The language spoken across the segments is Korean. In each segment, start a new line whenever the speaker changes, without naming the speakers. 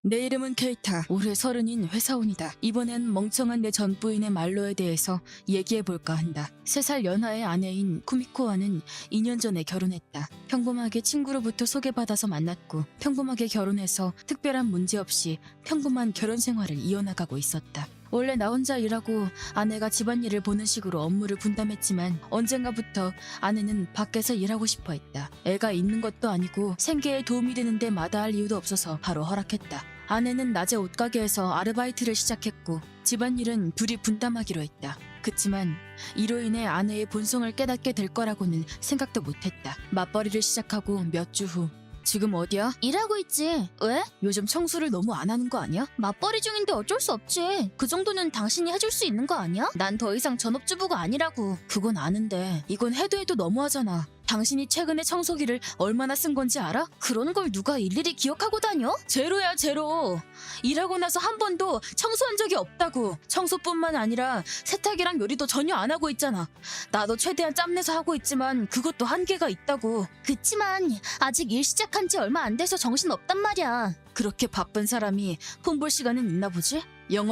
내 이름은 케이타. 올해 30인 회사원이다. 이번엔 멍청한 내 전 부인의 말로에 대해서 얘기해볼까 한다. 3살 연하의 아내인 쿠미코와는 2년 전에 결혼했다. 평범하게 친구로부터 소개받아서 만났고 평범하게 결혼해서 특별한 문제 없이 평범한 결혼 생활을 이어나가고 있었다. 원래 나 혼자 일하고 아내가 집안일을 보는 식으로 업무를 분담했지만 언젠가부터 아내는 밖에서 일하고 싶어 했다. 애가 있는 것도 아니고 생계에 도움이 되는데 마다할 이유도 없어서 바로 허락했다. 아내는 낮에 옷가게에서 아르바이트를 시작했고 집안일은 둘이 분담하기로 했다. 그치만 이로 인해 아내의 본성을 깨닫게 될 거라고는 생각도 못했다. 맞벌이를 시작하고 몇 주 후 지금 어디야?
일하고 있지. 왜?
요즘 청소를 너무 안 하는 거 아니야?
맞벌이 중인데 어쩔 수 없지. 그 정도는 당신이 해줄 수 있는 거 아니야? 난 더 이상 전업주부가 아니라고.
그건 아는데 이건 해도 너무하잖아. 당신이 최근에 청소기를 얼마나 쓴 건지 알아?
그런 걸 누가 일일이 기억하고 다녀?
제로야 제로. 일하고 나서 한 번도 청소한 적이 없다고. 청소뿐만 아니라 세탁이랑 요리도 전혀 안 하고 있잖아. 나도 최대한 짬내서 하고 있지만 그것도 한계가 있다고.
그치만 아직 일 시작한 지 얼마 안 돼서 정신 없단 말이야.
그렇게 바쁜 사람이 폰 볼 시간은 있나 보지?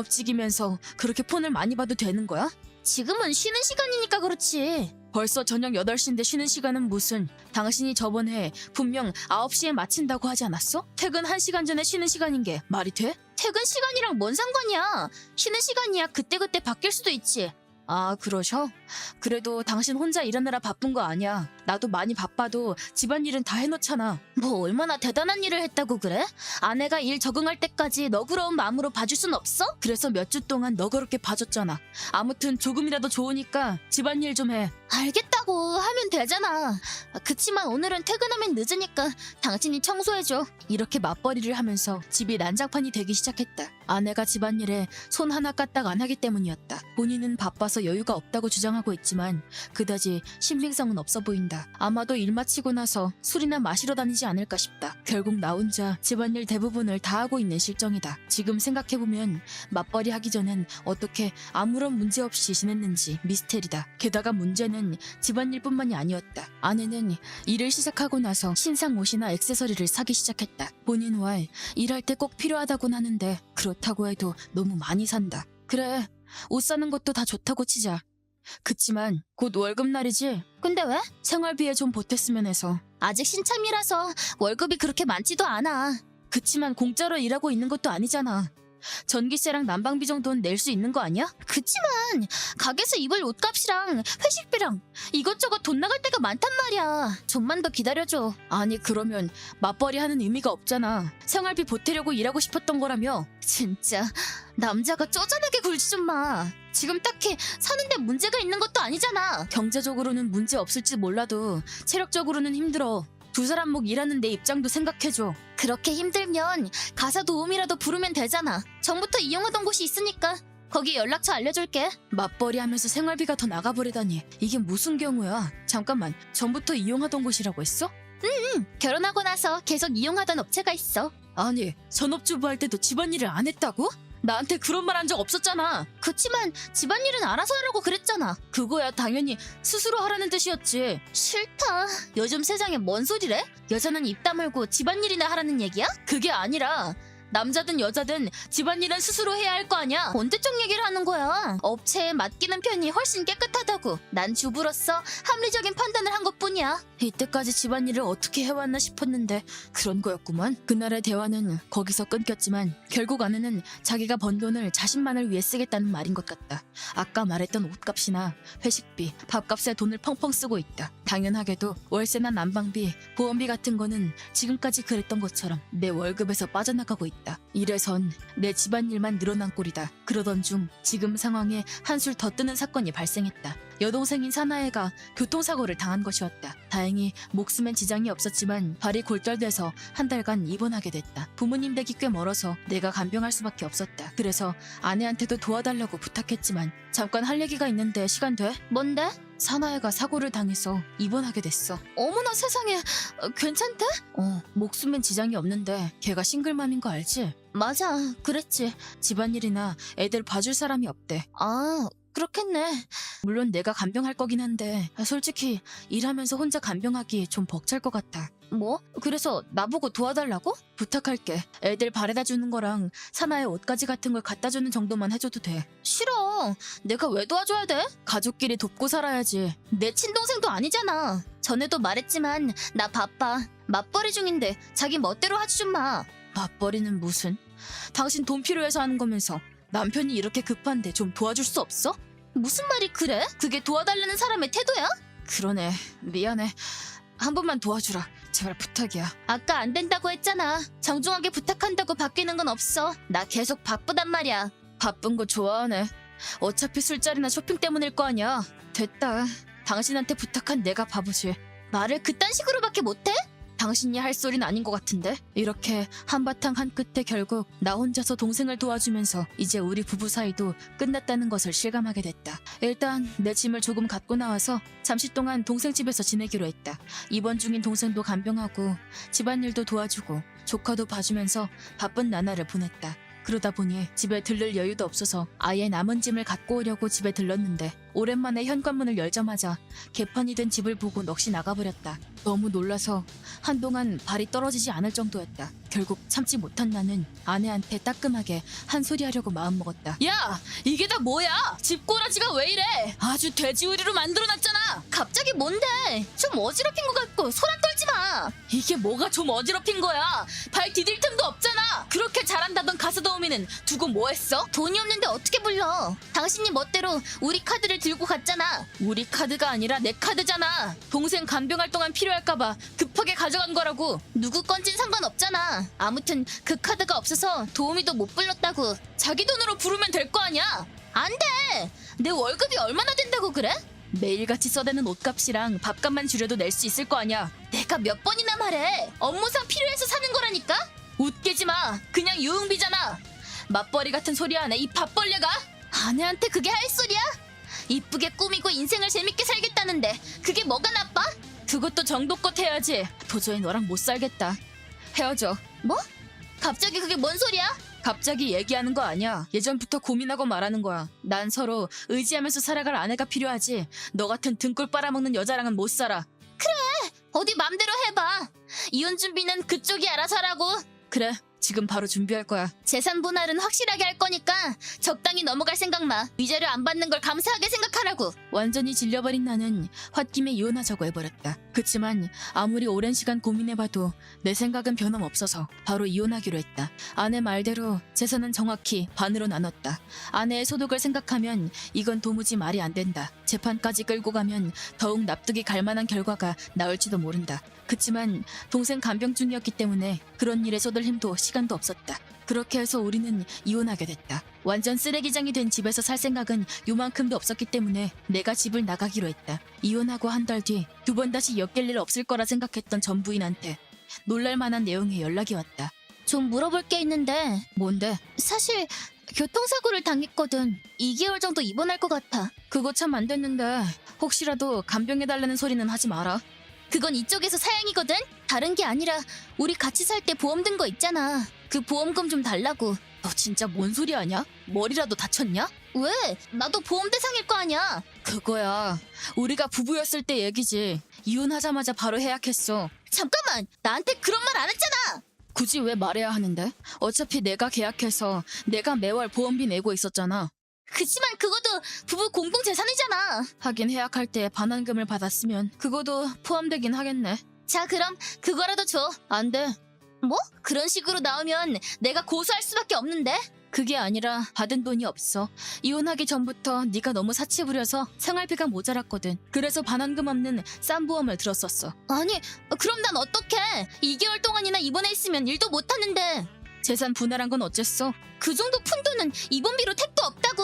영업직이면서 그렇게 폰을 많이 봐도 되는 거야?
지금은 쉬는 시간이니까 그렇지.
벌써 저녁 8시인데 쉬는 시간은 무슨. 당신이 저번에 분명 9시에 마친다고 하지 않았어? 퇴근 1시간 전에 쉬는 시간인 게 말이 돼?
퇴근 시간이랑 뭔 상관이야. 쉬는 시간이야 그때그때 바뀔 수도 있지.
아, 그러셔? 그래도 당신 혼자 일하느라 바쁜 거 아니야. 나도 많이 바빠도 집안일은 다 해놓잖아.
뭐 얼마나 대단한 일을 했다고 그래? 아내가 일 적응할 때까지 너그러운 마음으로 봐줄 순 없어?
그래서 몇 주 동안 너그럽게 봐줬잖아. 아무튼 조금이라도 좋으니까 집안일 좀 해.
알겠다고 하면 되잖아. 그치만 오늘은 퇴근하면 늦으니까 당신이 청소해줘.
이렇게 맞벌이를 하면서 집이 난장판이 되기 시작했다. 아내가 집안일에 손 하나 까딱 안 하기 때문이었다. 본인은 바빠서 여유가 없다고 주장하고 있지만 그다지 신빙성은 없어 보인다. 아마도 일 마치고 나서 술이나 마시러 다니지 않을까 싶다. 결국 나 혼자 집안일 대부분을 다 하고 있는 실정이다. 지금 생각해보면 맞벌이 하기 전엔 어떻게 아무런 문제 없이 지냈는지 미스테리다. 게다가 문제는 집안일뿐만이 아니었다. 아내는 일을 시작하고 나서 신상 옷이나 액세서리를 사기 시작했다. 본인과 일할 때 꼭 필요하다곤 하는데 그렇다고 해도 너무 많이 산다. 그래, 옷 사는 것도 다 좋다고 치자. 그치만 곧 월급날이지?
근데 왜?
생활비에 좀 보탰으면 해서.
아직 신참이라서 월급이 그렇게 많지도 않아.
그치만 공짜로 일하고 있는 것도 아니잖아. 전기세랑 난방비 정도는 낼 수 있는 거 아니야?
그치만 가게에서 입을 옷값이랑 회식비랑 이것저것 돈 나갈 때가 많단 말이야. 좀만 더 기다려줘.
아니 그러면 맞벌이 하는 의미가 없잖아. 생활비 보태려고 일하고 싶었던 거라며.
진짜 남자가 쪼잔하게 굴지 좀 마. 지금 딱히 사는데 문제가 있는 것도 아니잖아.
경제적으로는 문제 없을지 몰라도 체력적으로는 힘들어. 두 사람 목 일하는 내 입장도 생각해줘.
그렇게 힘들면 가사 도우미라도 부르면 되잖아. 전부터 이용하던 곳이 있으니까 거기 연락처 알려줄게.
맞벌이 하면서 생활비가 더 나가버리다니. 이게 무슨 경우야? 잠깐만, 전부터 이용하던 곳이라고 했어?
결혼하고 나서 계속 이용하던 업체가 있어.
아니, 전업주부 할 때도 집안일을 안 했다고? 나한테 그런 말 한 적 없었잖아.
그치만 집안일은 알아서 하라고 그랬잖아.
그거야 당연히 스스로 하라는 뜻이었지.
싫다. 요즘 세상에 뭔 소리래? 여자는 입 다물고 집안일이나 하라는 얘기야?
그게 아니라 남자든 여자든 집안일은 스스로 해야 할 거 아니야.
언제적 얘기를 하는 거야? 업체에 맡기는 편이 훨씬 깨끗하다고. 난 주부로서 합리적인 판단을 한 것뿐이야.
이때까지 집안일을 어떻게 해왔나 싶었는데 그런 거였구만. 그날의 대화는 거기서 끊겼지만 결국 아내는 자기가 번 돈을 자신만을 위해 쓰겠다는 말인 것 같다. 아까 말했던 옷값이나 회식비, 밥값에 돈을 펑펑 쓰고 있다. 당연하게도 월세나 난방비, 보험비 같은 거는 지금까지 그랬던 것처럼 내 월급에서 빠져나가고 있다. 이래선 내 집안일만 늘어난 꼴이다. 그러던 중 지금 상황에 한술 더 뜨는 사건이 발생했다. 여동생인 사나이가 교통사고를 당한 것이었다. 다행히 목숨엔 지장이 없었지만 발이 골절돼서 한 달간 입원하게 됐다. 부모님 댁이 꽤 멀어서 내가 간병할 수밖에 없었다. 그래서 아내한테도 도와달라고 부탁했지만 잠깐 할 얘기가 있는데 시간 돼?
뭔데?
사나이가 사고를 당해서 입원하게 됐어.
어머나 세상에. 괜찮대?
목숨엔 지장이 없는데 걔가 싱글맘인 거 알지?
맞아, 그랬지.
집안일이나 애들 봐줄 사람이 없대.
아, 그렇겠네.
물론 내가 간병할 거긴 한데 솔직히 일하면서 혼자 간병하기 좀 벅찰 것 같아.
뭐? 그래서 나보고 도와달라고?
부탁할게. 애들 바래다 주는 거랑 사나이 옷가지 같은 걸 갖다 주는 정도만 해줘도 돼.
싫어. 내가 왜 도와줘야 돼?
가족끼리 돕고 살아야지.
내 친동생도 아니잖아. 전에도 말했지만 나 바빠. 맞벌이 중인데 자기 멋대로 하지 좀 마.
맞벌이는 무슨? 당신 돈 필요해서 하는 거면서 남편이 이렇게 급한데 좀 도와줄 수 없어?
무슨 말이 그래? 그게 도와달라는 사람의 태도야?
그러네. 미안해. 한 번만 도와주라. 제발 부탁이야.
아까 안 된다고 했잖아. 정중하게 부탁한다고 바뀌는 건 없어. 나 계속 바쁘단 말이야.
바쁜 거 좋아하네. 어차피 술자리나 쇼핑 때문일 거 아니야. 됐다. 당신한테 부탁한 내가 바보지.
말을 그딴 식으로밖에 못해?
당신이 할 소리는 아닌 것 같은데? 이렇게 한바탕 한 끝에 결국 나 혼자서 동생을 도와주면서 이제 우리 부부 사이도 끝났다는 것을 실감하게 됐다. 일단 내 짐을 조금 갖고 나와서 잠시 동안 동생 집에서 지내기로 했다. 입원 중인 동생도 간병하고 집안일도 도와주고 조카도 봐주면서 바쁜 나날을 보냈다. 그러다 보니 집에 들를 여유도 없어서 아예 남은 짐을 갖고 오려고 집에 들렀는데 오랜만에 현관문을 열자마자 개판이 된 집을 보고 넋이 나가버렸다. 너무 놀라서 한동안 발이 떨어지지 않을 정도였다. 결국 참지 못한 나는 아내한테 따끔하게 한 소리 하려고 마음먹었다. 야! 이게 다 뭐야? 집꼬라지가 왜 이래? 아주 돼지우리로 만들어놨잖아!
갑자기 뭔데? 좀 어지럽힌 것 같고 소란 떨지 마.
이게 뭐가 좀 어지럽힌 거야? 발 디딜 틈도 없잖아! 그렇게 잘한다던 가스더우미는 두고 뭐 했어?
돈이 없는데 어떻게 불러? 당신이 멋대로 우리 카드를 들고 갔잖아.
우리 카드가 아니라 내 카드잖아. 동생 간병할 동안 필요할까봐 급하게 가져간 거라고.
누구 건진 상관없잖아. 아무튼 그 카드가 없어서 도우미도 못 불렀다고.
자기 돈으로 부르면 될 거 아니야.
안 돼! 내 월급이 얼마나 된다고 그래?
매일같이 써대는 옷값이랑 밥값만 줄여도 낼 수 있을 거 아니야.
내가 몇 번이나 말해. 업무상 필요해서 사는 거라니까?
웃기지 마. 그냥 유흥비잖아. 맞벌이 같은 소리 하네 이 밥벌레가.
아내한테 그게 할 소리야? 이쁘게 꾸미고 인생을 재밌게 살겠다는데 그게 뭐가 나빠?
그것도 정도껏 해야지. 도저히 너랑 못 살겠다. 헤어져.
뭐? 갑자기 그게 뭔 소리야?
갑자기 얘기하는 거 아니야. 예전부터 고민하고 말하는 거야. 난 서로 의지하면서 살아갈 아내가 필요하지. 너 같은 등골 빨아먹는 여자랑은 못 살아.
어디 맘대로 해봐. 이혼 준비는 그쪽이 알아서 하라고.
그래, 지금 바로 준비할 거야.
재산 분할은 확실하게 할 거니까 적당히 넘어갈 생각 마. 위자료 안 받는 걸 감사하게 생각하라고.
완전히 질려버린 나는 홧김에 이혼하자고 해버렸다. 그치만 아무리 오랜 시간 고민해봐도 내 생각은 변함없어서 바로 이혼하기로 했다. 아내 말대로 재산은 정확히 반으로 나눴다. 아내의 소득을 생각하면 이건 도무지 말이 안 된다. 재판까지 끌고 가면 더욱 납득이 갈 만한 결과가 나올지도 모른다. 그치만 동생 간병 중이었기 때문에 그런 일에 쏟을 힘도 시간도 없었다. 그렇게 해서 우리는 이혼하게 됐다. 완전 쓰레기장이 된 집에서 살 생각은 요만큼도 없었기 때문에 내가 집을 나가기로 했다. 이혼하고 한 달 뒤 두 번 다시 엮일 일 없을 거라 생각했던 전 부인한테 놀랄만한 내용의 연락이 왔다.
좀 물어볼 게 있는데
뭔데?
사실 교통사고를 당했거든. 2개월 정도 입원할 것 같아.
그거 참 안 됐는데 혹시라도 간병해달라는 소리는 하지 마라.
그건 이쪽에서 사양이거든? 다른 게 아니라 우리 같이 살 때 보험 든 거 있잖아. 그 보험금 좀 달라고.
너 진짜 뭔 소리 하냐? 머리라도 다쳤냐?
왜? 나도 보험 대상일 거 아니야.
그거야. 우리가 부부였을 때 얘기지. 이혼하자마자 바로 해약했어.
잠깐만! 나한테 그런 말 안 했잖아!
굳이 왜 말해야 하는데? 어차피 내가 계약해서 내가 매월 보험비 내고 있었잖아.
그치만 그것도 부부 공동재산이잖아.
하긴 해약할 때 반환금을 받았으면 그거도 포함되긴 하겠네.
자, 그럼 그거라도 줘.
안 돼.
뭐? 그런 식으로 나오면 내가 고소할 수밖에 없는데?
그게 아니라 받은 돈이 없어. 이혼하기 전부터 네가 너무 사치 부려서 생활비가 모자랐거든. 그래서 반환금 없는 싼 보험을 들었었어.
아니, 그럼 난 어떡해? 2개월 동안이나 입원해 있으면 일도 못하는데.
재산 분할한 건 어쨌어?
그 정도 푼돈은 입원비로 택도 없다고.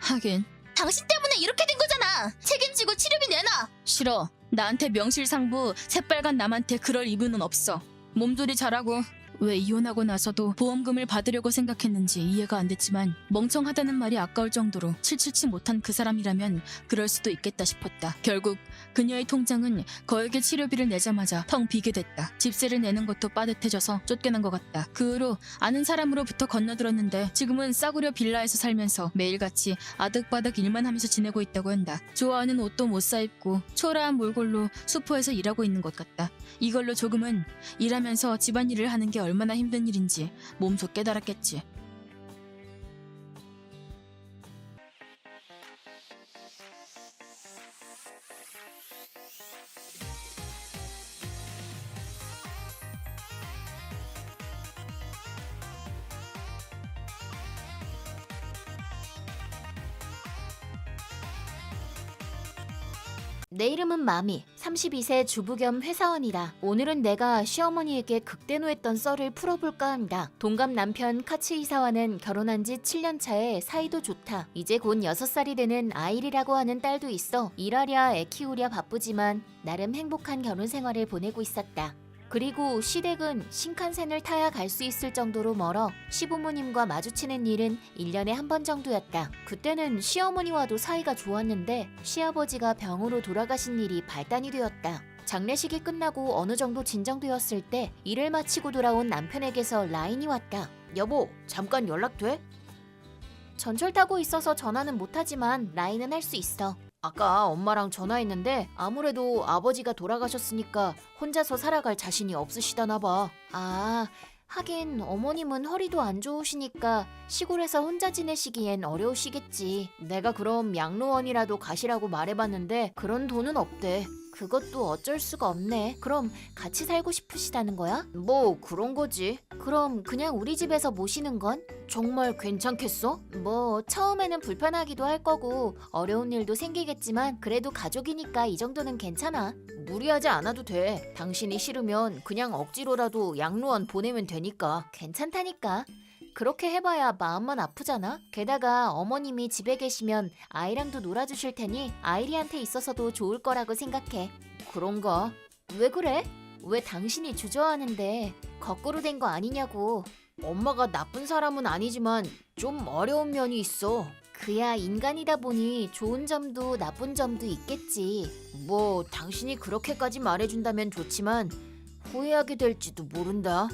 하긴.
당신 때문에 이렇게 된 거잖아. 책임지고 치료비 내놔.
싫어. 나한테 명실상부 새빨간 남한테 그럴 이유는 없어. 몸조리 잘하고 왜 이혼하고 나서도 보험금을 받으려고 생각했는지 이해가 안 됐지만 멍청하다는 말이 아까울 정도로 칠칠치 못한 그 사람이라면 그럴 수도 있겠다 싶었다. 결국 그녀의 통장은 거액의 치료비를 내자마자 텅 비게 됐다. 집세를 내는 것도 빠듯해져서 쫓겨난 것 같다. 그 후로 아는 사람으로부터 건너들었는데 지금은 싸구려 빌라에서 살면서 매일같이 아득바득 일만 하면서 지내고 있다고 한다. 좋아하는 옷도 못 사입고 초라한 몰골로 수포에서 일하고 있는 것 같다. 이걸로 조금은 일하면서 집안일을 하는 게 얼마나 힘든 일인지 몸소 깨달았겠지.
내 이름은 마미, 32세 주부 겸 회사원이다. 오늘은 내가 시어머니에게 극대노했던 썰을 풀어볼까 합니다. 동갑 남편 카츠 이사와는 결혼한 지 7년 차에 사이도 좋다. 이제 곧 6살이 되는 아일이라고 하는 딸도 있어. 일하랴 애 키우랴 바쁘지만 나름 행복한 결혼 생활을 보내고 있었다. 그리고 시댁은 신칸센을 타야 갈 수 있을 정도로 멀어 시부모님과 마주치는 일은 1년에 한 번 정도였다. 그때는 시어머니와도 사이가 좋았는데 시아버지가 병으로 돌아가신 일이 발단이 되었다. 장례식이 끝나고 어느 정도 진정되었을 때 일을 마치고 돌아온 남편에게서 라인이 왔다. 여보, 잠깐 연락 돼? 전철 타고 있어서 전화는 못하지만 라인은 할 수 있어. 아까 엄마랑 전화했는데 아무래도 아버지가 돌아가셨으니까 혼자서 살아갈 자신이 없으시다나 봐. 아, 하긴 어머님은 허리도 안 좋으시니까 시골에서 혼자 지내시기엔 어려우시겠지. 내가 그럼 양로원이라도 가시라고 말해봤는데 그런 돈은 없대. 그것도 어쩔 수가 없네. 그럼 같이 살고 싶으시다는 거야? 뭐 그런 거지. 그럼 그냥 우리 집에서 모시는 건? 정말 괜찮겠어? 뭐 처음에는 불편하기도 할 거고 어려운 일도 생기겠지만 그래도 가족이니까 이 정도는 괜찮아. 무리하지 않아도 돼. 당신이 싫으면 그냥 억지로라도 양로원 보내면 되니까. 괜찮다니까. 그렇게 해봐야 마음만 아프잖아. 게다가 어머님이 집에 계시면 아이랑도 놀아주실 테니 아이리한테 있어서도 좋을 거라고 생각해. 그런가? 왜 그래? 왜 당신이 주저하는데 거꾸로 된 거 아니냐고. 엄마가 나쁜 사람은 아니지만 좀 어려운 면이 있어. 그야 인간이다 보니 좋은 점도 나쁜 점도 있겠지. 뭐 당신이 그렇게까지 말해준다면 좋지만 후회하게 될지도 모른다.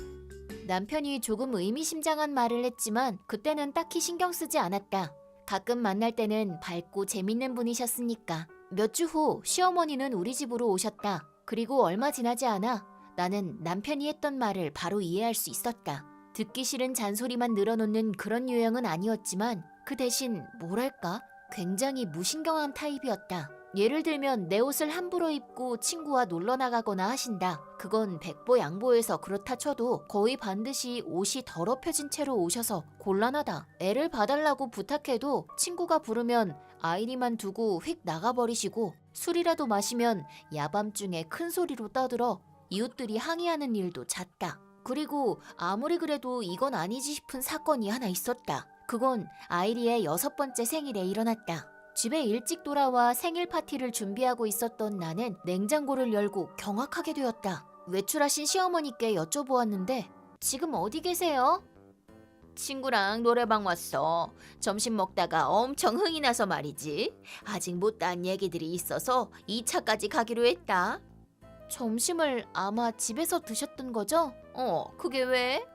남편이 조금 의미심장한 말을 했지만 그때는 딱히 신경 쓰지 않았다. 가끔 만날 때는 밝고 재밌는 분이셨으니까. 몇 주 후 시어머니는 우리 집으로 오셨다. 그리고 얼마 지나지 않아 나는 남편이 했던 말을 바로 이해할 수 있었다. 듣기 싫은 잔소리만 늘어놓는 그런 유형은 아니었지만 그 대신 뭐랄까 굉장히 무신경한 타입이었다. 예를 들면 내 옷을 함부로 입고 친구와 놀러 나가거나 하신다. 그건 백보양보해서 그렇다 쳐도 거의 반드시 옷이 더럽혀진 채로 오셔서 곤란하다. 애를 봐달라고 부탁해도 친구가 부르면 아이리만 두고 휙 나가버리시고 술이라도 마시면 야밤중에 큰 소리로 떠들어 이웃들이 항의하는 일도 잦다. 그리고 아무리 그래도 이건 아니지 싶은 사건이 하나 있었다. 그건 아이리의 6번째 생일에 일어났다. 집에 일찍 돌아와 생일 파티를 준비하고 있었던 나는 냉장고를 열고 경악하게 되었다. 외출하신 시어머니께 여쭤보았는데 지금 어디 계세요? 친구랑 노래방 왔어. 점심 먹다가 엄청 흥이 나서 말이지. 아직 못다한 얘기들이 있어서 2차까지 가기로 했다. 점심을 아마 집에서 드셨던 거죠? 그게 왜?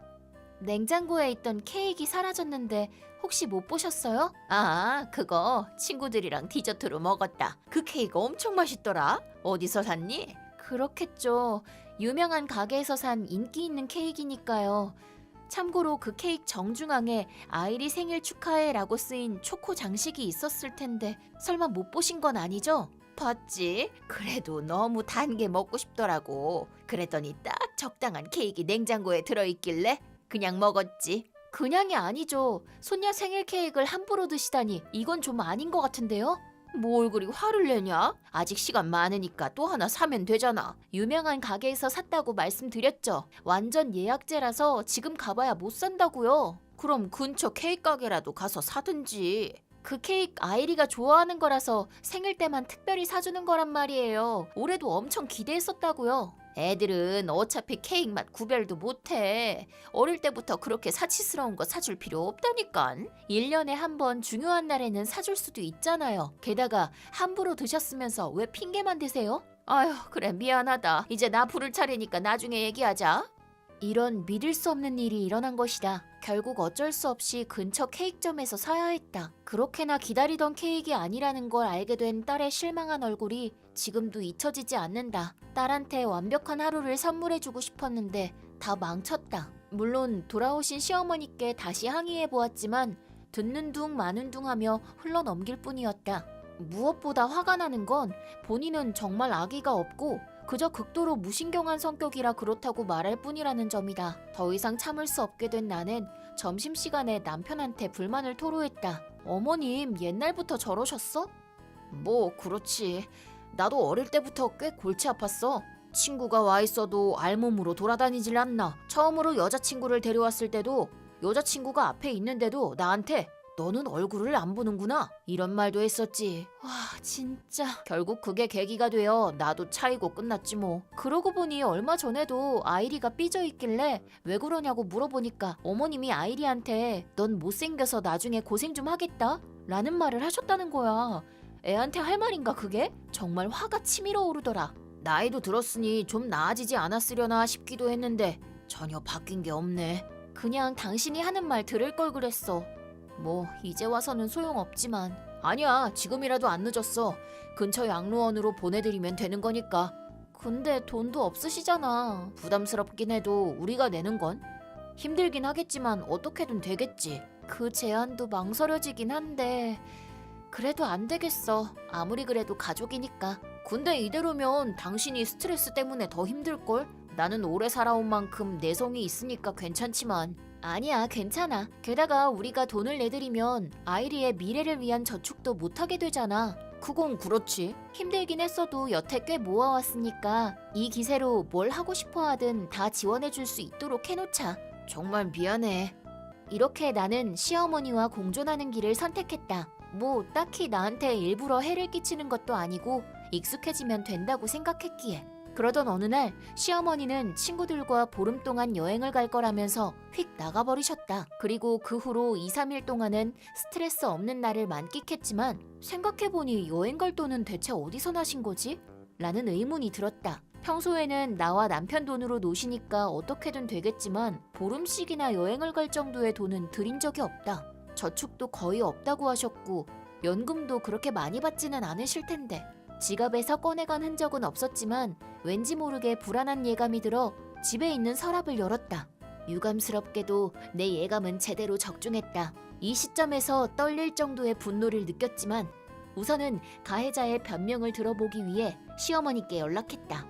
냉장고에 있던 케이크 사라졌는데 혹시 못 보셨어요? 아, 그거 친구들이랑 디저트로 먹었다. 그 케이크 엄청 맛있더라. 어디서 샀니? 그렇겠죠. 유명한 가게에서 산 인기 있는 케이크니까요. 참고로 그 케이크 정중앙에 아이리 생일 축하해라고 쓰인 초코 장식이 있었을 텐데 설마 못 보신 건 아니죠? 봤지? 그래도 너무 단 게 먹고 싶더라고. 그랬더니 딱 적당한 케이크 냉장고에 들어있길래 그냥 먹었지. 그냥이 아니죠. 손녀 생일 케이크를 함부로 드시다니 이건 좀 아닌 것 같은데요? 뭘 그리 화를 내냐? 아직 시간 많으니까 또 하나 사면 되잖아. 유명한 가게에서 샀다고 말씀드렸죠. 완전 예약제라서 지금 가봐야 못 산다고요. 그럼 근처 케이크 가게라도 가서 사든지. 그 케이크 아이리가 좋아하는 거라서 생일 때만 특별히 사주는 거란 말이에요. 올해도 엄청 기대했었다고요. 애들은 어차피 케이크 맛 구별도 못해. 어릴 때부터 그렇게 사치스러운 거 사줄 필요 없다니깐. 1년에 한 번 중요한 날에는 사줄 수도 있잖아요. 게다가 함부로 드셨으면서 왜 핑계만 대세요? 아휴, 그래 미안하다. 이제 나 부를 차례니까 나중에 얘기하자. 이런 믿을 수 없는 일이 일어난 것이다. 결국 어쩔 수 없이 근처 케이크점에서 사야 했다. 그렇게나 기다리던 케이크가 아니라는 걸 알게 된 딸의 실망한 얼굴이 지금도 잊혀지지 않는다. 딸한테 완벽한 하루를 선물해주고 싶었는데 다 망쳤다. 물론 돌아오신 시어머니께 다시 항의해 보았지만 듣는 둥 마는 둥 하며 흘러넘길 뿐이었다. 무엇보다 화가 나는 건 본인은 정말 아기가 없고 그저 극도로 무신경한 성격이라 그렇다고 말할 뿐이라는 점이다. 더 이상 참을 수 없게 된 나는 점심시간에 남편한테 불만을 토로했다. 어머님 옛날부터 저러셨어? 뭐 그렇지. 나도 어릴 때부터 꽤 골치 아팠어. 친구가 와 있어도 알몸으로 돌아다니질 않나. 처음으로 여자친구를 데려왔을 때도 여자친구가 앞에 있는데도 나한테 너는 얼굴을 안 보는구나 이런 말도 했었지. 와 진짜 결국 그게 계기가 되어 나도 차이고 끝났지 뭐. 그러고 보니 얼마 전에도 아이리가 삐져 있길래 왜 그러냐고 물어보니까 어머님이 아이리한테 넌 못생겨서 나중에 고생 좀 하겠다 라는 말을 하셨다는 거야. 애한테 할 말인가 그게? 정말 화가 치밀어 오르더라. 나이도 들었으니 좀 나아지지 않았으려나 싶기도 했는데 전혀 바뀐 게 없네. 그냥 당신이 하는 말 들을 걸 그랬어. 뭐 이제 와서는 소용없지만. 아니야 지금이라도 안 늦었어. 근처 양로원으로 보내드리면 되는 거니까. 근데 돈도 없으시잖아. 부담스럽긴 해도 우리가 내는 건 힘들긴 하겠지만 어떻게든 되겠지. 그 제안도 망설여지긴 한데 그래도 안 되겠어. 아무리 그래도 가족이니까. 근데 이대로면 당신이 스트레스 때문에 더 힘들걸? 나는 오래 살아온 만큼 내성이 있으니까 괜찮지만. 아니야 괜찮아. 게다가 우리가 돈을 내드리면 아이리의 미래를 위한 저축도 못하게 되잖아. 그건 그렇지. 힘들긴 했어도 여태 꽤 모아왔으니까 이 기세로 뭘 하고 싶어 하든 다 지원해줄 수 있도록 해놓자. 정말 미안해. 이렇게 나는 시어머니와 공존하는 길을 선택했다. 뭐 딱히 나한테 일부러 해를 끼치는 것도 아니고 익숙해지면 된다고 생각했기에. 그러던 어느 날 시어머니는 친구들과 보름 동안 여행을 갈 거라면서 휙 나가버리셨다. 그리고 그 후로 2, 3일 동안은 스트레스 없는 날을 만끽했지만 생각해보니 여행 갈 돈은 대체 어디서 나신 거지? 라는 의문이 들었다. 평소에는 나와 남편 돈으로 노시니까 어떻게든 되겠지만 보름씩이나 여행을 갈 정도의 돈은 들인 적이 없다. 저축도 거의 없다고 하셨고 연금도 그렇게 많이 받지는 않으실 텐데. 지갑에서 꺼내간 흔적은 없었지만 왠지 모르게 불안한 예감이 들어 집에 있는 서랍을 열었다. 유감스럽게도 내 예감은 제대로 적중했다. 이 시점에서 떨릴 정도의 분노를 느꼈지만 우선은 가해자의 변명을 들어보기 위해 시어머니께 연락했다.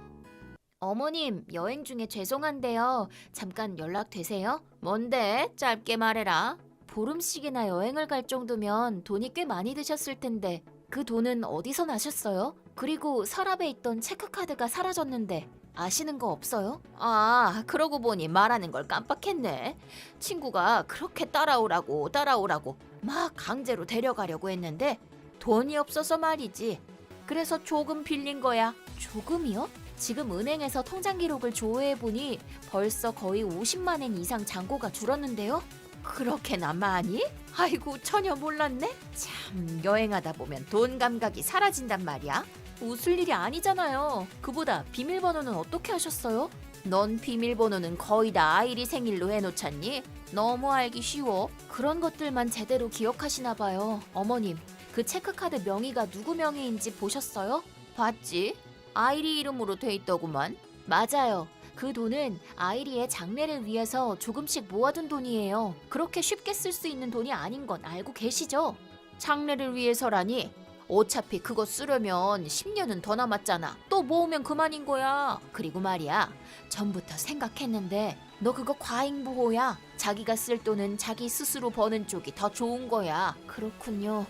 어머님, 여행 중에 죄송한데요. 잠깐 연락되세요? 뭔데? 짧게 말해라. 보름씩이나 여행을 갈 정도면 돈이 꽤 많이 드셨을 텐데 그 돈은 어디서 나셨어요? 그리고 서랍에 있던 체크카드가 사라졌는데 아시는 거 없어요? 아, 그러고 보니 말하는 걸 깜빡했네. 친구가 그렇게 따라오라고 막 강제로 데려가려고 했는데 돈이 없어서 말이지. 그래서 조금 빌린 거야. 조금이요? 지금 은행에서 통장 기록을 조회해보니 벌써 거의 50만 엔 이상 잔고가 줄었는데요? 그렇게나 많이? 아이고 전혀 몰랐네. 참 여행하다 보면 돈 감각이 사라진단 말이야. 웃을 일이 아니잖아요. 그보다 비밀번호는 어떻게 하셨어요? 넌 비밀번호는 거의 다 아이리 생일로 해놓잖니? 너무 알기 쉬워. 그런 것들만 제대로 기억하시나 봐요. 어머님, 그 체크카드 명의가 누구 명의인지 보셨어요? 봤지? 아이리 이름으로 돼 있더구만. 맞아요. 그 돈은 아이리의 장례를 위해서 조금씩 모아둔 돈이에요. 그렇게 쉽게 쓸 수 있는 돈이 아닌 건 알고 계시죠? 장례를 위해서라니? 어차피 그거 쓰려면 10년은 더 남았잖아. 또 모으면 그만인 거야. 그리고 말이야, 전부터 생각했는데 너 그거 과잉보호야. 자기가 쓸 돈은 자기 스스로 버는 쪽이 더 좋은 거야. 그렇군요.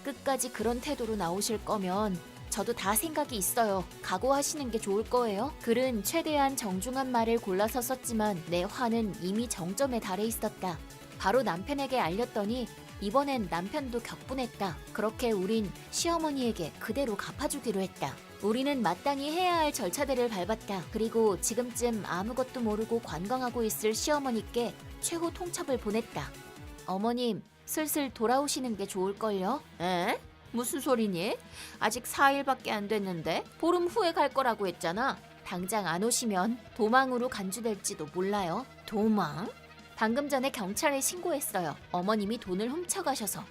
끝까지 그런 태도로 나오실 거면 저도 다 생각이 있어요. 각오하시는 게 좋을 거예요. 글은 최대한 정중한 말을 골라서 썼지만 내 화는 이미 정점에 달해 있었다. 바로 남편에게 알렸더니 이번엔 남편도 격분했다. 그렇게 우린 시어머니에게 그대로 갚아주기로 했다. 우리는 마땅히 해야 할 절차들을 밟았다. 그리고 지금쯤 아무것도 모르고 관광하고 있을 시어머니께 최후 통첩을 보냈다. 어머님, 슬슬 돌아오시는 게 좋을걸요? 에? 무슨 소리니? 아직 4일밖에 안 됐는데? 보름 후에 갈 거라고 했잖아. 당장 안 오시면 도망으로 간주될지도 몰라요. 도망? 방금 전에 경찰에 신고했어요. 어머님이 돈을 훔쳐가셔서.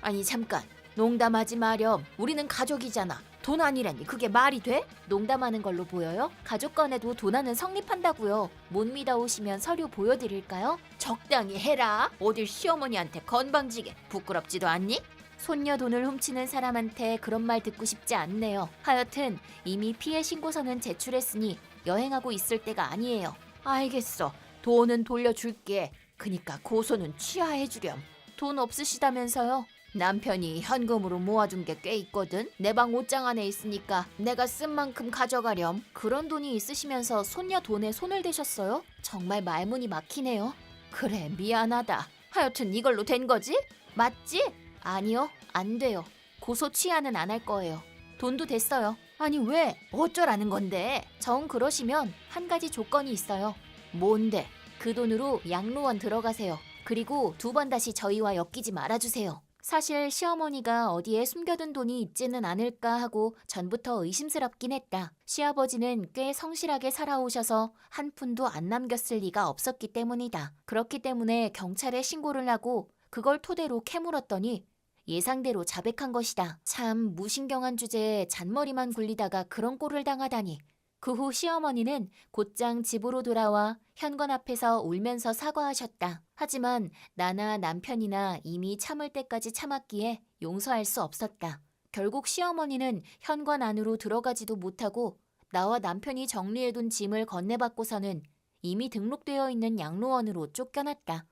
아니 잠깐, 농담하지 마렴. 우리는 가족이잖아. 돈 아니라니 그게 말이 돼? 농담하는 걸로 보여요? 가족 간에도 도난은 성립한다고요. 못 믿어오시면 서류 보여드릴까요? 적당히 해라. 어딜 시어머니한테 건방지게. 부끄럽지도 않니? 손녀 돈을 훔치는 사람한테 그런 말 듣고 싶지 않네요. 하여튼 이미 피해 신고서는 제출했으니 여행하고 있을 때가 아니에요. 알겠어. 돈은 돌려줄게. 그니까 고소는 취하해주렴. 돈 없으시다면서요? 남편이 현금으로 모아둔 게 꽤 있거든. 내 방 옷장 안에 있으니까 내가 쓴 만큼 가져가렴. 그런 돈이 있으시면서 손녀 돈에 손을 대셨어요? 정말 말문이 막히네요. 그래, 미안하다. 하여튼 이걸로 된 거지? 맞지? 아니요, 안 돼요. 고소 취하는 안 할 거예요. 돈도 됐어요. 아니 왜? 어쩌라는 건데? 정 그러시면 한 가지 조건이 있어요. 뭔데? 그 돈으로 양로원 들어가세요. 그리고 2번 다시 저희와 엮이지 말아주세요. 사실 시어머니가 어디에 숨겨둔 돈이 있지는 않을까 하고 전부터 의심스럽긴 했다. 시아버지는 꽤 성실하게 살아오셔서 한 푼도 안 남겼을 리가 없었기 때문이다. 그렇기 때문에 경찰에 신고를 하고 그걸 토대로 캐물었더니 예상대로 자백한 것이다. 참 무신경한 주제에 잔머리만 굴리다가 그런 꼴을 당하다니. 그 후 시어머니는 곧장 집으로 돌아와 현관 앞에서 울면서 사과하셨다. 하지만 나나 남편이나 이미 참을 때까지 참았기에 용서할 수 없었다. 결국 시어머니는 현관 안으로 들어가지도 못하고 나와 남편이 정리해둔 짐을 건네받고서는 이미 등록되어 있는 양로원으로 쫓겨났다.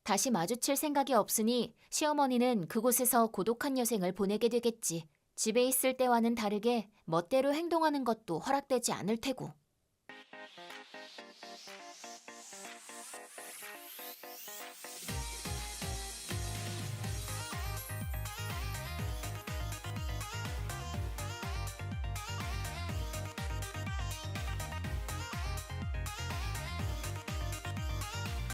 다시 마주칠 생각이 없으니 시어머니는 그곳에서 고독한 여생을 보내게 되겠지. 집에 있을 때와는 다르게 멋대로 행동하는 것도 허락되지 않을 테고.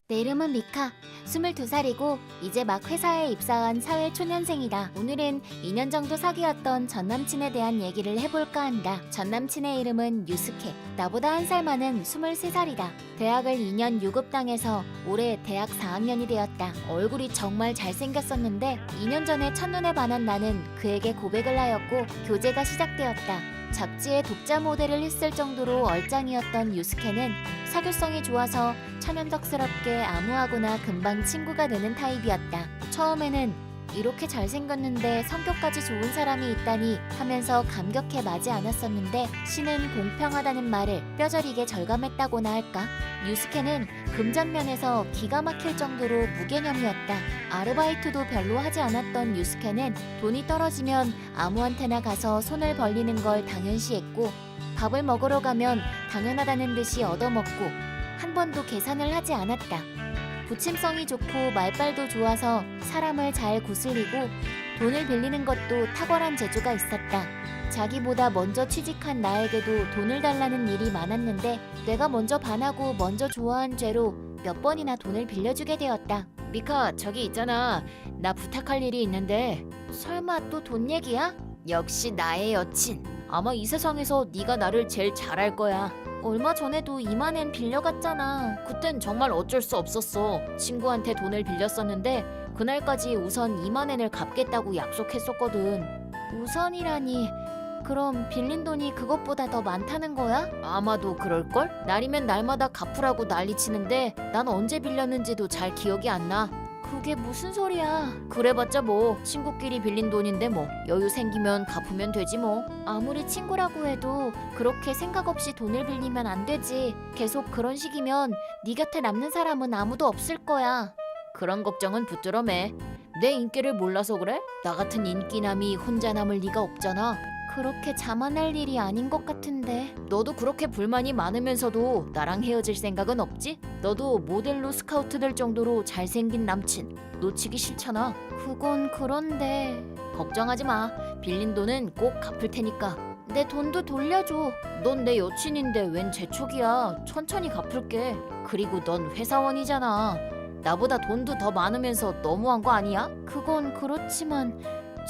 내 이름은 미카. 22살이고 이제 막 회사에 입사한 사회초년생이다. 오늘은 2년 정도 사귀었던 전남친에 대한 얘기를 해볼까 한다. 전남친의 이름은 유스케. 나보다 1살 많은 23살이다. 대학을 2년 유급당해서 올해 대학 4학년이 되었다. 얼굴이 정말 잘생겼었는데 2년 전에 첫눈에 반한 나는 그에게 고백을 하였고 교제가 시작되었다. 잡지에 독자 모델을 했을 정도로 얼짱이었던 유스케는 사교성이 좋아서 천연덕스럽게 아무하고나 금방 친구가 되는 타입이었다. 처음에는 이렇게 잘생겼는데 성격까지 좋은 사람이 있다니 하면서 감격해 마지 않았었는데 신은 공평하다는 말을 뼈저리게 절감했다고나 할까? 유스케는 금전면에서 기가 막힐 정도로 무개념이었다. 아르바이트도 별로 하지 않았던 유스케는 돈이 떨어지면 아무한테나 가서 손을 벌리는 걸 당연시했고 밥을 먹으러 가면 당연하다는 듯이 얻어먹고 한 번도 계산을 하지 않았다. 부침성이 좋고 말빨도 좋아서 사람을 잘 구슬리고 돈을 빌리는 것도 탁월한 재주가 있었다. 자기보다 먼저 취직한 나에게도 돈을 달라는 일이 많았는데 내가 먼저 반하고 먼저 좋아한 죄로 몇 번이나 돈을 빌려주게 되었다. 미카, 저기 있잖아. 나 부탁할 일이 있는데. 설마 또 돈 얘기야? 역시 나의 여친. 아마 이 세상에서 네가 나를 제일 잘할 거야. 얼마 전에도 2만엔 빌려갔잖아. 그땐 정말 어쩔 수 없었어. 친구한테 돈을 빌렸었는데 그날까지 우선 2만엔을 갚겠다고 약속했었거든. 우선이라니... 그럼 빌린 돈이 그것보다 더 많다는 거야? 아마도 그럴걸? 날이면 날마다 갚으라고 난리치는데 난 언제 빌렸는지도 잘 기억이 안 나. 그게 무슨 소리야. 그래봤자 뭐 친구끼리 빌린 돈인데 뭐 여유 생기면 갚으면 되지 뭐. 아무리 친구라고 해도 그렇게 생각 없이 돈을 빌리면 안 되지. 계속 그런 식이면 네 곁에 남는 사람은 아무도 없을 거야. 그런 걱정은 붙들어 매. 내 인기를 몰라서 그래? 나 같은 인기남이 혼자 남을 리가 없잖아. 그렇게 자만할 일이 아닌 것 같은데. 너도 그렇게 불만이 많으면서도 나랑 헤어질 생각은 없지? 너도 모델로 스카우트 될 정도로 잘생긴 남친 놓치기 싫잖아. 그건 그런데... 걱정하지 마. 빌린 돈은 꼭 갚을 테니까. 내 돈도 돌려줘. 넌 내 여친인데 웬 재촉이야. 천천히 갚을게. 그리고 넌 회사원이잖아. 나보다 돈도 더 많으면서 너무한 거 아니야? 그건 그렇지만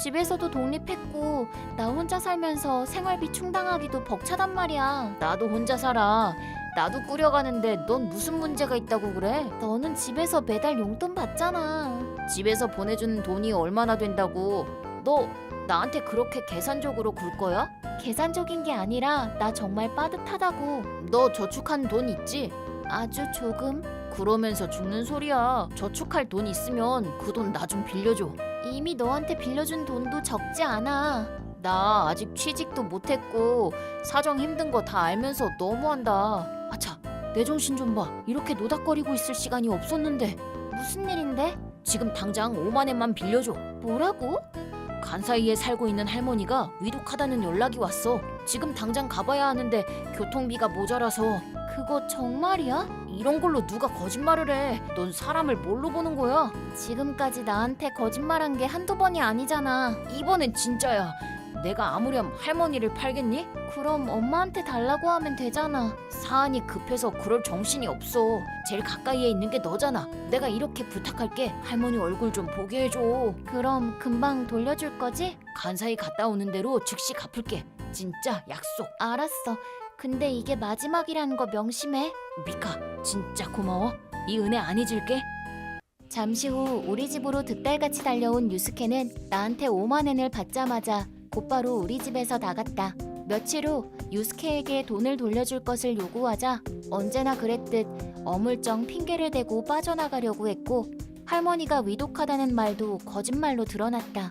집에서도 독립했고 나 혼자 살면서 생활비 충당하기도 벅차단 말이야. 나도 혼자 살아. 나도 꾸려가는데 넌 무슨 문제가 있다고 그래? 너는 집에서 매달 용돈 받잖아. 집에서 보내주는 돈이 얼마나 된다고? 너 나한테 그렇게 계산적으로 굴 거야? 계산적인 게 아니라 나 정말 빠듯하다고. 너 저축한 돈 있지? 아주 조금. 그러면서 죽는 소리야. 저축할 돈 있으면 그 돈 나 좀 빌려줘. 이미 너한테 빌려준 돈도 적지 않아. 나 아직 취직도 못했고 사정 힘든 거 다 알면서 너무한다. 아차, 내 정신 좀 봐. 이렇게 노닥거리고 있을 시간이 없었는데. 무슨 일인데? 지금 당장 5만 원만 빌려줘. 뭐라고? 간사이에 살고 있는 할머니가 위독하다는 연락이 왔어. 지금 당장 가봐야 하는데 교통비가 모자라서. 그거 정말이야? 이런 걸로 누가 거짓말을 해. 넌 사람을 뭘로 보는 거야? 지금까지 나한테 거짓말한 게 한두 번이 아니잖아. 이번엔 진짜야. 내가 아무렴 할머니를 팔겠니? 그럼 엄마한테 달라고 하면 되잖아. 사안이 급해서 그럴 정신이 없어. 제일 가까이에 있는 게 너잖아. 내가 이렇게 부탁할게. 할머니 얼굴 좀 보게 해줘. 그럼 금방 돌려줄 거지? 간사히 갔다 오는 대로 즉시 갚을게. 진짜 약속. 알았어. 근데 이게 마지막이라는 거 명심해. 미카, 진짜 고마워. 이 은혜 안 잊을게. 잠시 후 우리 집으로 득달같이 달려온 유스케는 나한테 5만 원을 받자마자 곧바로 우리 집에서 나갔다. 며칠 후 유스케에게 돈을 돌려줄 것을 요구하자 언제나 그랬듯 어물쩡 핑계를 대고 빠져나가려고 했고 할머니가 위독하다는 말도 거짓말로 드러났다.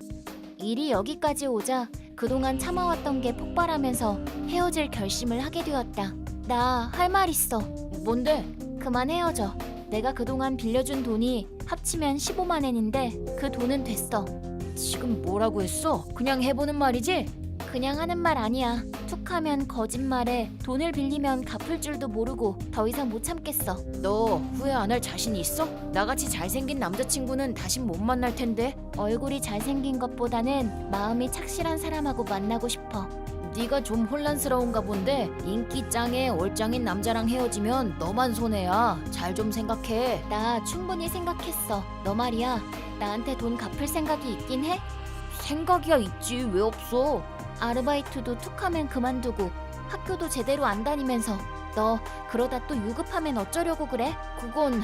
일이 여기까지 오자 그동안 참아왔던 게 폭발하면서 헤어질 결심을 하게 되었다. 나 할 말 있어. 뭔데? 그만 헤어져. 내가 그동안 빌려준 돈이 합치면 15만 원인데 그 돈은 됐어. 지금 뭐라고 했어? 그냥 해보는 말이지? 그냥 하는 말 아니야. 툭하면 거짓말에 돈을 빌리면 갚을 줄도 모르고 더 이상 못 참겠어. 너 후회 안 할 자신 있어? 나같이 잘생긴 남자친구는 다신 못 만날 텐데. 얼굴이 잘생긴 것보다는 마음이 착실한 사람하고 만나고 싶어. 네가 좀 혼란스러운가 본데 인기 짱에 얼짱인 남자랑 헤어지면 너만 손해야. 잘 좀 생각해. 나 충분히 생각했어. 너 말이야. 나한테 돈 갚을 생각이 있긴 해? 생각이야 있지. 왜 없어? 아르바이트도 툭하면 그만두고 학교도 제대로 안 다니면서 너 그러다 또 유급하면 어쩌려고 그래? 그건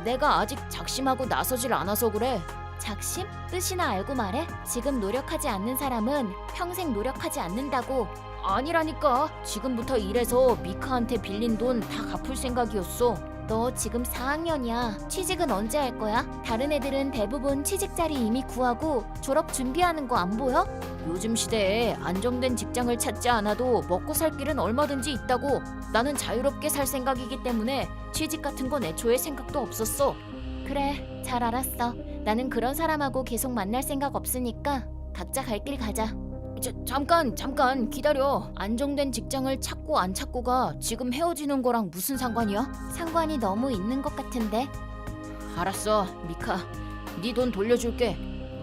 내가 아직 작심하고 나서질 않아서 그래. 작심? 뜻이나 알고 말해? 지금 노력하지 않는 사람은 평생 노력하지 않는다고. 아니라니까. 지금부터 일해서 미카한테 빌린 돈 다 갚을 생각이었어. 너 지금 4학년이야. 취직은 언제 할 거야? 다른 애들은 대부분 취직 자리 이미 구하고 졸업 준비하는 거 안 보여? 요즘 시대에 안정된 직장을 찾지 않아도 먹고 살 길은 얼마든지 있다고. 나는 자유롭게 살 생각이기 때문에 취직 같은 건 애초에 생각도 없었어. 그래, 잘 알았어. 나는 그런 사람하고 계속 만날 생각 없으니까 각자 갈 길 가자. 잠깐 기다려. 안정된 직장을 찾고 안 찾고가 지금 헤어지는 거랑 무슨 상관이야? 상관이 너무 있는 것 같은데. 알았어, 미카. 네 돈 돌려줄게.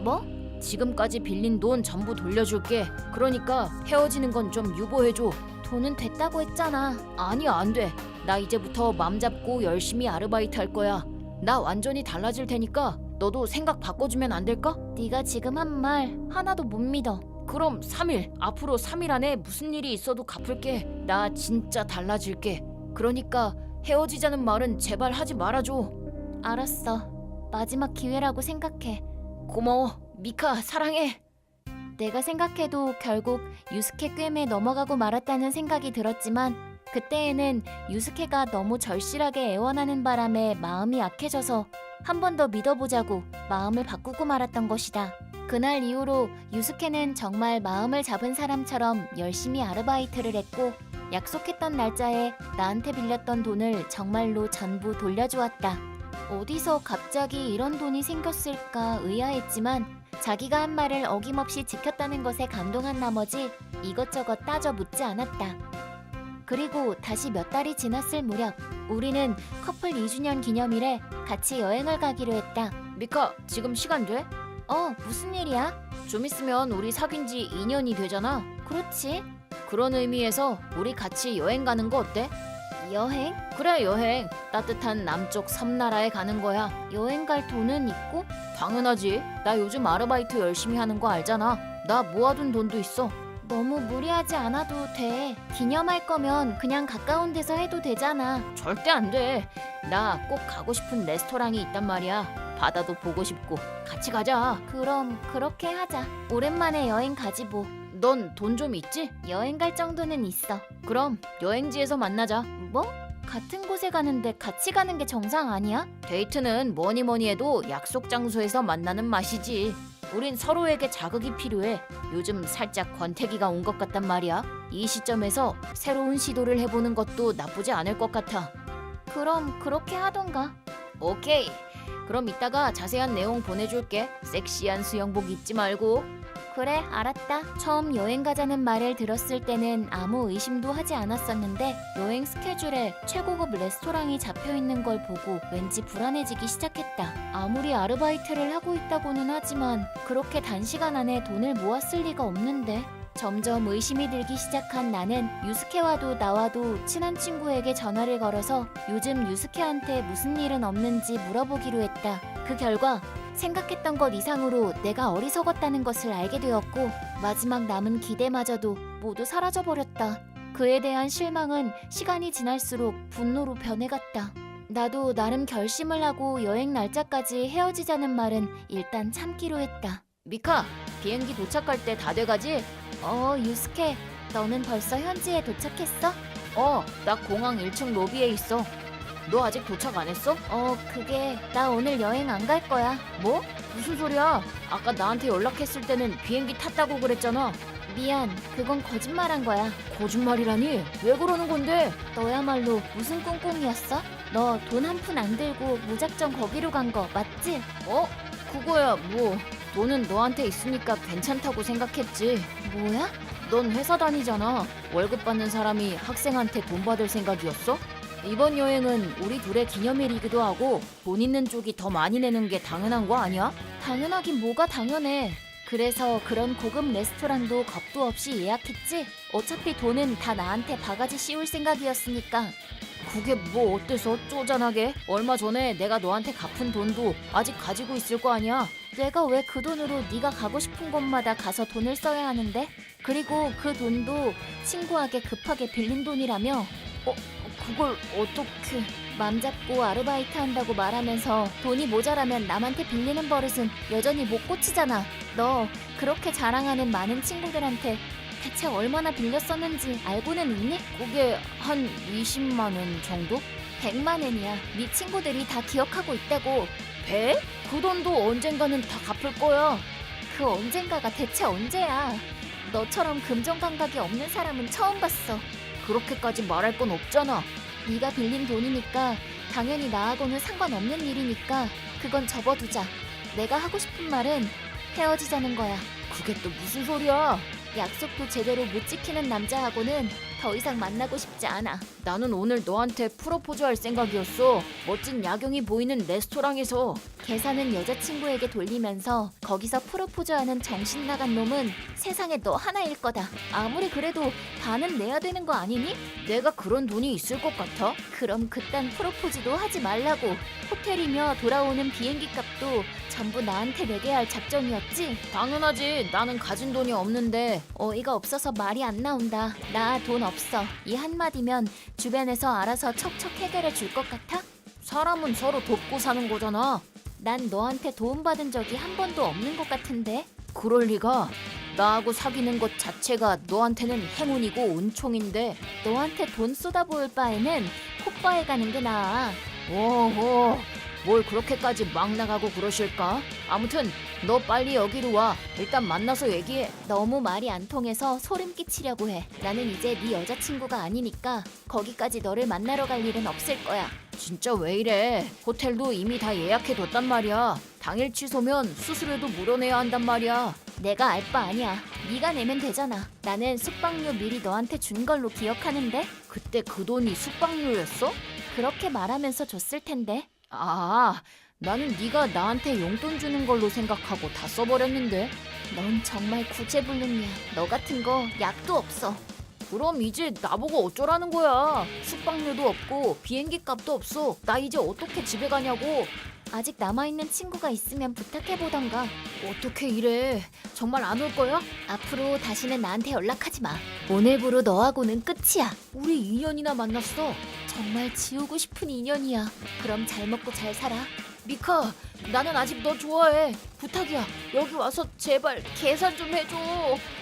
뭐? 지금까지 빌린 돈 전부 돌려줄게. 그러니까 헤어지는 건 좀 유보해줘. 돈은 됐다고 했잖아. 아니, 안 돼. 나 이제부터 맘 잡고 열심히 아르바이트 할 거야. 나 완전히 달라질 테니까 너도 생각 바꿔주면 안 될까? 네가 지금 한 말 하나도 못 믿어. 그럼 3일. 앞으로 3일 안에 무슨 일이 있어도 갚을게. 나 진짜 달라질게. 그러니까 헤어지자는 말은 제발 하지 말아줘. 알았어. 마지막 기회라고 생각해. 고마워. 미카, 사랑해. 내가 생각해도 결국 유스케 꿰매에 넘어가고 말았다는 생각이 들었지만 그때에는 유스케가 너무 절실하게 애원하는 바람에 마음이 약해져서 한 번 더 믿어보자고 마음을 바꾸고 말았던 것이다. 그날 이후로 유스케는 정말 마음을 잡은 사람처럼 열심히 아르바이트를 했고 약속했던 날짜에 나한테 빌렸던 돈을 정말로 전부 돌려주었다. 어디서 갑자기 이런 돈이 생겼을까 의아했지만 자기가 한 말을 어김없이 지켰다는 것에 감동한 나머지 이것저것 따져 묻지 않았다. 그리고 다시 몇 달이 지났을 무렵 우리는 커플 2주년 기념일에 같이 여행을 가기로 했다. 미카, 지금 시간 돼? 무슨 일이야? 좀 있으면 우리 사귄 지 2년이 되잖아. 그렇지. 그런 의미에서 우리 같이 여행 가는 거 어때? 여행? 그래, 여행. 따뜻한 남쪽 섬나라에 가는 거야. 여행 갈 돈은 있고? 당연하지. 나 요즘 아르바이트 열심히 하는 거 알잖아. 나 모아둔 돈도 있어. 너무 무리하지 않아도 돼. 기념할 거면 그냥 가까운 데서 해도 되잖아. 절대 안 돼. 나 꼭 가고 싶은 레스토랑이 있단 말이야. 바다도 보고 싶고. 같이 가자. 그럼 그렇게 하자. 오랜만에 여행 가지 뭐. 넌 돈 좀 있지? 여행 갈 정도는 있어. 그럼 여행지에서 만나자. 뭐? 같은 곳에 가는데 같이 가는 게 정상 아니야? 데이트는 뭐니 뭐니 해도 약속 장소에서 만나는 맛이지. 우린 서로에게 자극이 필요해. 요즘 살짝 권태기가 온 것 같단 말이야. 이 시점에서 새로운 시도를 해보는 것도 나쁘지 않을 것 같아. 그럼 그렇게 하던가. 오케이. 그럼 이따가 자세한 내용 보내줄게. 섹시한 수영복 잊지 말고. 그래, 알았다. 처음 여행 가자는 말을 들었을 때는 아무 의심도 하지 않았었는데 여행 스케줄에 최고급 레스토랑이 잡혀있는 걸 보고 왠지 불안해지기 시작했다. 아무리 아르바이트를 하고 있다고는 하지만 그렇게 단시간 안에 돈을 모았을 리가 없는데. 점점 의심이 들기 시작한 나는 유스케와도 나와도 친한 친구에게 전화를 걸어서 요즘 유스케한테 무슨 일은 없는지 물어보기로 했다. 그 결과 생각했던 것 이상으로 내가 어리석었다는 것을 알게 되었고 마지막 남은 기대마저도 모두 사라져버렸다. 그에 대한 실망은 시간이 지날수록 분노로 변해갔다. 나도 나름 결심을 하고 여행 날짜까지 헤어지자는 말은 일단 참기로 했다. 미카, 비행기 도착할 때 다 돼가지? 유스케, 너는 벌써 현지에 도착했어? 나 공항 1층 로비에 있어. 너 아직 도착 안 했어? 그게 나 오늘 여행 안 갈 거야. 뭐? 무슨 소리야? 아까 나한테 연락했을 때는 비행기 탔다고 그랬잖아. 미안, 그건 거짓말한 거야. 거짓말이라니? 왜 그러는 건데? 너야말로 무슨 꿍꿍이었어? 너 돈 한 푼 안 들고 무작정 거기로 간 거 맞지? 그거야 뭐. 돈은 너한테 있으니까 괜찮다고 생각했지. 뭐야? 넌 회사 다니잖아. 월급 받는 사람이 학생한테 돈 받을 생각이었어? 이번 여행은 우리 둘의 기념일이기도 하고 돈 있는 쪽이 더 많이 내는 게 당연한 거 아니야? 당연하긴 뭐가 당연해. 그래서 그런 고급 레스토랑도 겁도 없이 예약했지? 어차피 돈은 다 나한테 바가지 씌울 생각이었으니까. 그게 뭐 어때서 쪼잔하게? 얼마 전에 내가 너한테 갚은 돈도 아직 가지고 있을 거 아니야? 내가 왜 그 돈으로 네가 가고 싶은 곳마다 가서 돈을 써야 하는데? 그리고 그 돈도 친구에게 급하게 빌린 돈이라며? 그걸 어떻게... 맘 잡고 아르바이트 한다고 말하면서 돈이 모자라면 남한테 빌리는 버릇은 여전히 못 고치잖아. 너 그렇게 자랑하는 많은 친구들한테 대체 얼마나 빌렸었는지 알고는 있니? 그게 한 20만 원 정도? 100만 원이야. 네 친구들이 다 기억하고 있다고. 100? 그 돈도 언젠가는 다 갚을 거야. 그 언젠가가 대체 언제야? 너처럼 금전 감각이 없는 사람은 처음 봤어. 그렇게까지 말할 건 없잖아. 네가 빌린 돈이니까 당연히 나하고는 상관없는 일이니까 그건 접어두자. 내가 하고 싶은 말은 헤어지자는 거야. 그게 또 무슨 소리야? 약속도 제대로 못 지키는 남자하고는 더 이상 만나고 싶지 않아. 나는 오늘 너한테 프로포즈 할 생각이었어. 멋진 야경이 보이는 레스토랑에서. 계산은 여자친구에게 돌리면서 거기서 프로포즈하는 정신 나간 놈은 세상에 너 하나일 거다. 아무리 그래도 반은 내야 되는 거 아니니? 내가 그런 돈이 있을 것 같아? 그럼 그딴 프로포즈도 하지 말라고. 호텔이며 돌아오는 비행기 값도 전부 나한테 내게 할 작정이었지? 당연하지. 나는 가진 돈이 없는데. 어이가 없어서 말이 안 나온다. 나 돈 없어. 이 한마디면 주변에서 알아서 척척 해결해 줄 것 같아? 사람은 서로 돕고 사는 거잖아. 난 너한테 도움받은 적이 한 번도 없는 것 같은데? 그럴 리가. 나하고 사귀는 것 자체가 너한테는 행운이고 은총인데 너한테 돈 쏟아부을 바에는 콧바에 가는 게 나아. 오호, 뭘 그렇게까지 막 나가고 그러실까? 아무튼 너 빨리 여기로 와. 일단 만나서 얘기해. 너무 말이 안 통해서 소름 끼치려고 해. 나는 이제 네 여자친구가 아니니까 거기까지 너를 만나러 갈 일은 없을 거야. 진짜 왜 이래? 호텔도 이미 다 예약해뒀단 말이야. 당일 취소면 수수료도 물어내야 한단 말이야. 내가 알 바 아니야. 네가 내면 되잖아. 나는 숙박료 미리 너한테 준 걸로 기억하는데? 그때 그 돈이 숙박료였어? 그렇게 말하면서 줬을 텐데. 나는 네가 나한테 용돈 주는 걸로 생각하고 다 써버렸는데. 넌 정말 구제불능이야. 너 같은 거 약도 없어. 그럼 이제 나보고 어쩌라는 거야. 숙박료도 없고 비행기 값도 없어. 나 이제 어떻게 집에 가냐고. 아직 남아있는 친구가 있으면 부탁해보던가. 어떻게 이래. 정말 안 올 거야? 앞으로 다시는 나한테 연락하지 마. 오늘부로 너하고는 끝이야. 우리 2년이나 만났어. 정말 지우고 싶은 인연이야. 그럼 잘 먹고 잘 살아. 미카, 나는 아직 너 좋아해. 부탁이야. 여기 와서 제발 계산 좀 해줘.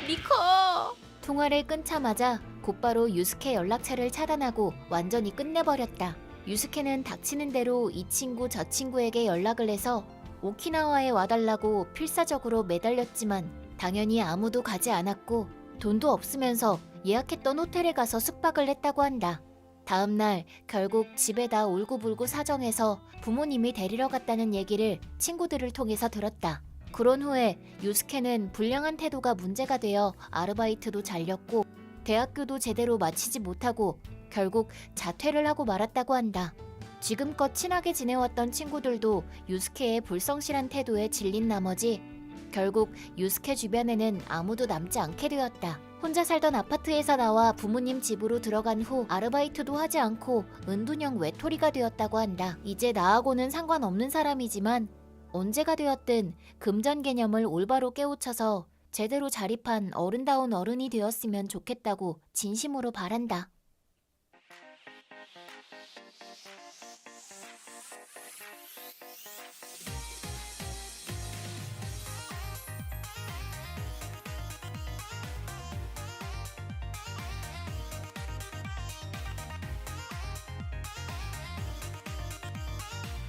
미카. 통화를 끊자마자 곧바로 유스케 연락처를 차단하고 완전히 끝내버렸다. 유스케는 닥치는 대로 이 친구 저 친구에게 연락을 해서 오키나와에 와달라고 필사적으로 매달렸지만 당연히 아무도 가지 않았고 돈도 없으면서 예약했던 호텔에 가서 숙박을 했다고 한다. 다음날 결국 집에다 울고불고 사정해서 부모님이 데리러 갔다는 얘기를 친구들을 통해서 들었다. 그런 후에 유스케는 불량한 태도가 문제가 되어 아르바이트도 잘렸고 대학교도 제대로 마치지 못하고 결국 자퇴를 하고 말았다고 한다. 지금껏 친하게 지내왔던 친구들도 유스케의 불성실한 태도에 질린 나머지 결국 유스케 주변에는 아무도 남지 않게 되었다. 혼자 살던 아파트에서 나와 부모님 집으로 들어간 후 아르바이트도 하지 않고 은둔형 외톨이가 되었다고 한다. 이제 나하고는 상관없는 사람이지만 언제가 되었든 금전 개념을 올바로 깨우쳐서 제대로 자립한 어른다운 어른이 되었으면 좋겠다고 진심으로 바란다.